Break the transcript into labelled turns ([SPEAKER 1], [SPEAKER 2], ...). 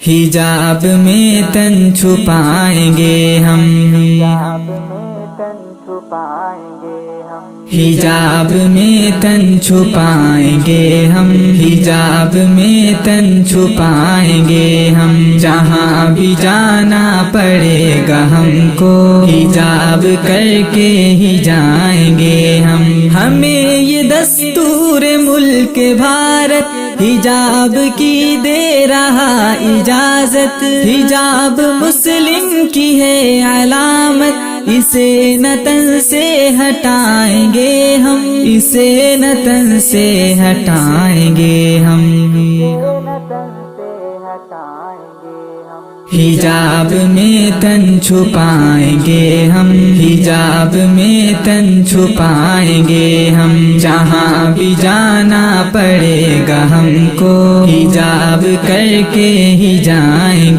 [SPEAKER 1] حجاب میں تن چھپائیں گے ہم، حجاب میں تن چھپائیں گے ہم، حجاب میں تن چھپائیں گے ہم، جہاں بھی جانا پڑے گا ہم کو حجاب کر کے ہی جائیں گے ہم۔ ہمیں یہ دستور ملک بھارت حجاب کی دے رہا اجازت، حجاب مسلم کی ہے علامت، اسے نہ تن سے ہٹائیں گے ہم، اسے نہ تن سے ہٹائیں گے ہم۔ حجاب میں تن چھپائیں گے ہم، حجاب میں تن چھپائیں گے ہم، جہاں بھی جانا پڑے گا ہم کو حجاب کر کے ہی جائیں گے۔